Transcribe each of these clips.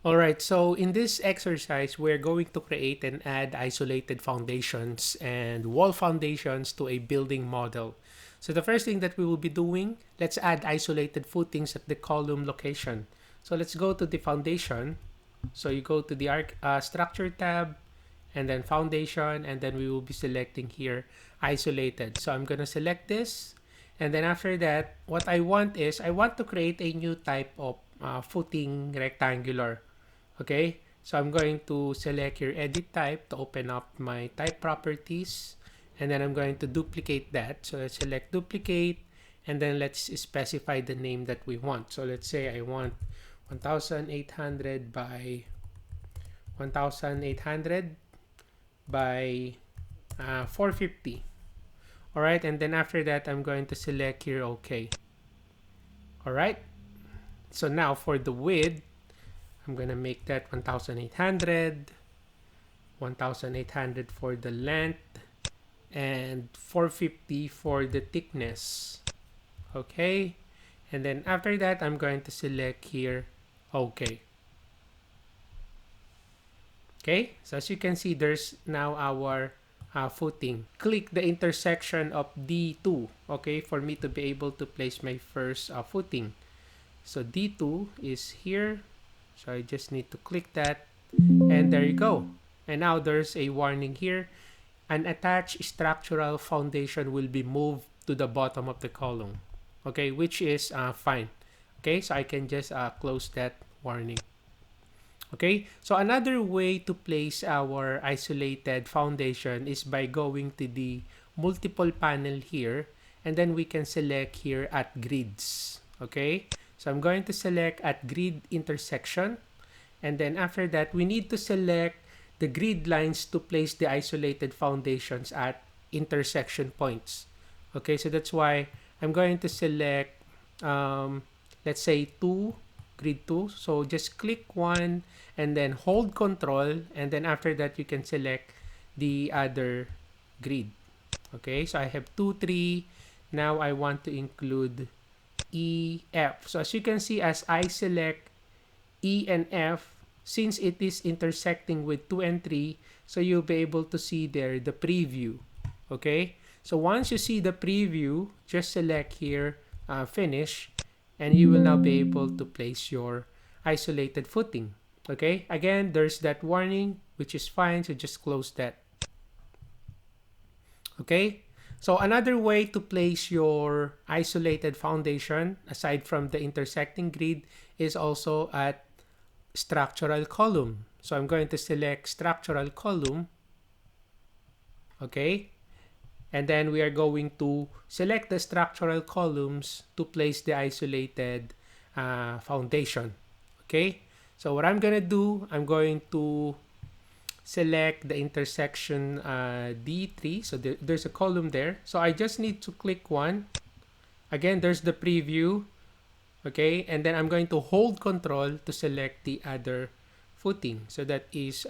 Alright, so in this exercise, we're going to create and add isolated foundations and wall foundations to a building model. So the first thing that we will be doing, let's add isolated footings at the column location. So let's go to the foundation. So you go to the structure tab and then foundation, and then we will be selecting here isolated. So I'm going to select this. And then after that, what I want is I want to create a new type of footing rectangular. Okay, so I'm going to select your edit type to open up my type properties, and then I'm going to duplicate that. So let's select duplicate, and then let's specify the name that we want. So let's say I want 1800 by 1800 by 450. All right, and then after that, I'm going to select here OK. All right, so now for the width, I'm going to make that 1800, 1800 for the length, and 450 for the thickness. Okay, and then after that, I'm going to select here OK. Okay, so as you can see, there's now our footing. Click the intersection of D2, okay, for me to be able to place my first footing. So D2 is here. So I just need to click that, and there you go. And now there's a warning here. An attached structural foundation will be moved to the bottom of the column. Okay, which is fine. Okay, so I can just close that warning. Okay, so another way to place our isolated foundation is by going to the multiple panel here, and then we can select here at grids. Okay, so I'm going to select at grid intersection, and then after that, we need to select the grid lines to place the isolated foundations at intersection points. Okay, so that's why I'm going to select, let's say 2, grid 2. So just click 1 and then hold control, and then after that, you can select the other grid. Okay, so I have 2, 3. Now I want to include E, F. So as you can see, as I select E and F, since it is intersecting with 2 and 3, so you'll be able to see there the preview. Okay, so once you see the preview, just select here finish, and you will now be able to place your isolated footing. Okay, again, there's that warning, which is fine, so just close that. Okay, so another way to place your isolated foundation, aside from the intersecting grid, is also at structural column. So I'm going to select structural column. Okay, and then we are going to select the structural columns to place the isolated foundation. Okay, so what I'm gonna do, I'm going to select the intersection D3. So there's a column there. So I just need to click 1. Again, there's the preview. Okay, and then I'm going to hold control to select the other footing. So that is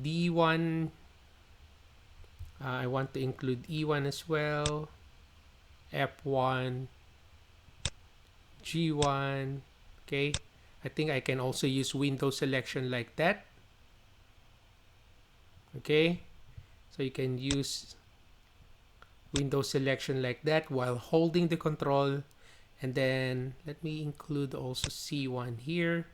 D1. I want to include E1 as well, F1, G1. Okay, I think I can also use window selection like that. Okay, so you can use window selection like that while holding the control. And then let me include also C1 here.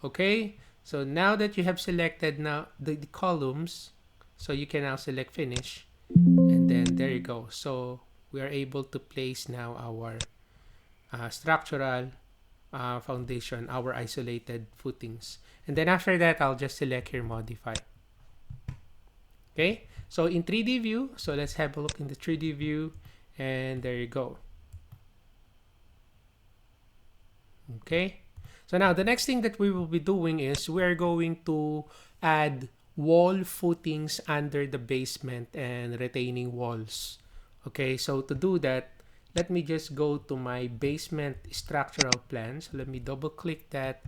Okay, so now that you have selected now the columns, so you can now select finish, and then there you go. So we are able to place now our structural foundation, our isolated footings. And then after that, I'll just select here modify. Okay, so in 3D view, so let's have a look in the 3D view, and there you go. Okay, so now the next thing that we will be doing is we're going to add wall footings under the basement and retaining walls. Okay, so to do that, let me just go to my basement structural plan. So let me double click that,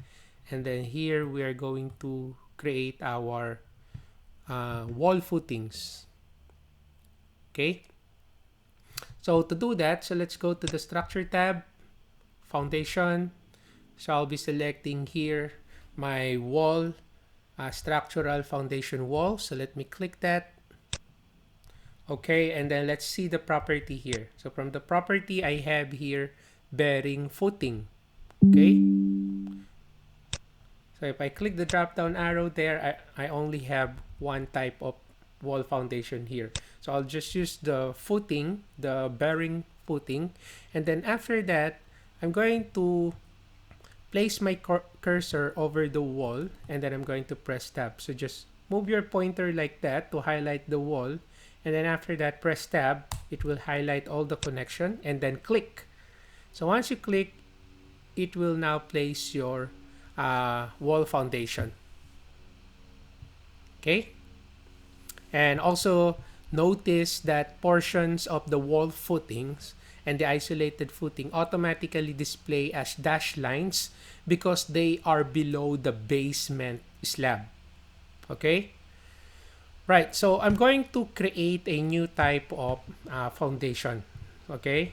and then here we are going to create our wall footings. Okay, so to do that, so let's go to the structure tab, foundation, So I'll be selecting here my wall, structural foundation wall. So let me click that. Okay, and then let's see the property here. So from the property, I have here bearing footing. Okay. So if I click the drop down arrow there, I only have one type of wall foundation here. So I'll just use the footing, the bearing footing. And then after that, I'm going to place my cursor over the wall, and then I'm going to press tab. So just move your pointer like that to highlight the wall. And then after that, press tab. It will highlight all the connection, and then click. So once you click, it will now place your wall foundation. Okay. And also notice that portions of the wall footings and the isolated footing automatically display as dashed lines because they are below the basement slab. Okay. Right, so I'm going to create a new type of foundation. Okay,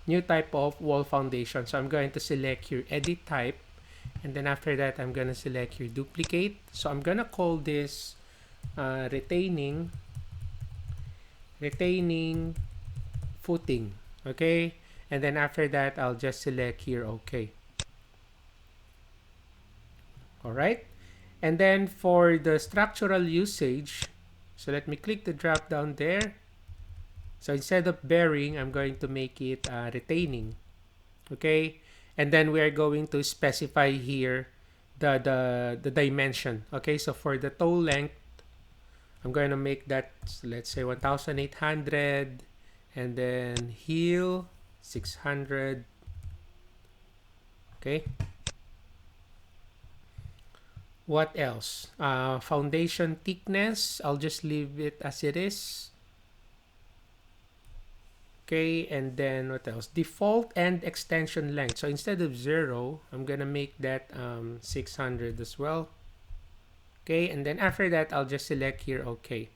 new type of wall foundation. So I'm going to select your edit type, and then after that I'm going to select your duplicate. So I'm going to call this retaining footing. Okay, and then after that I'll just select here okay. All right, and then for the structural usage, so let me click the drop down there. So instead of bearing, I'm going to make it retaining. Okay, and then we are going to specify here the dimension. Okay, so for the toe length, I'm going to make that, let's say 1,800, and then heel 600. Okay. What else? Foundation thickness, I'll just leave it as it is. Okay, and then what else? Default and extension length. So instead of 0, I'm gonna make that 600 as well. Okay, and then after that, I'll just select here okay.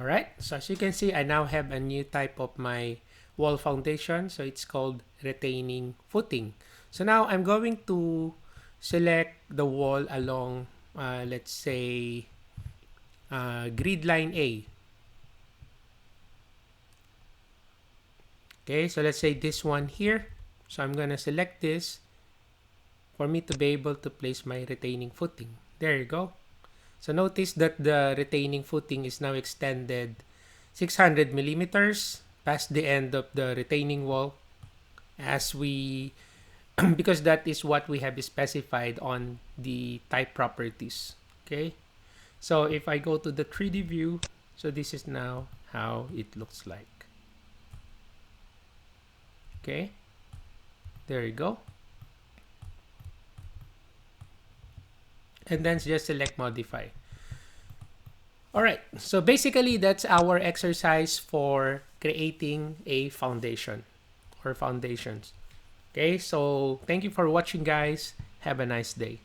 All right, so as you can see, I now have a new type of my wall foundation. So it's called retaining footing. So now I'm going to select the wall along, let's say, grid line A. Okay, so let's say this one here. So I'm going to select this for me to be able to place my retaining footing. There you go. So notice that the retaining footing is now extended 600 millimeters past the end of the retaining wall, as we because that is what we have specified on the type properties. Okay, so if I go to the 3D view, so this is now how it looks like. Okay, there you go. And then just select modify. All right, so basically that's our exercise for creating a foundation or foundations. Okay, so thank you for watching, guys. Have a nice day.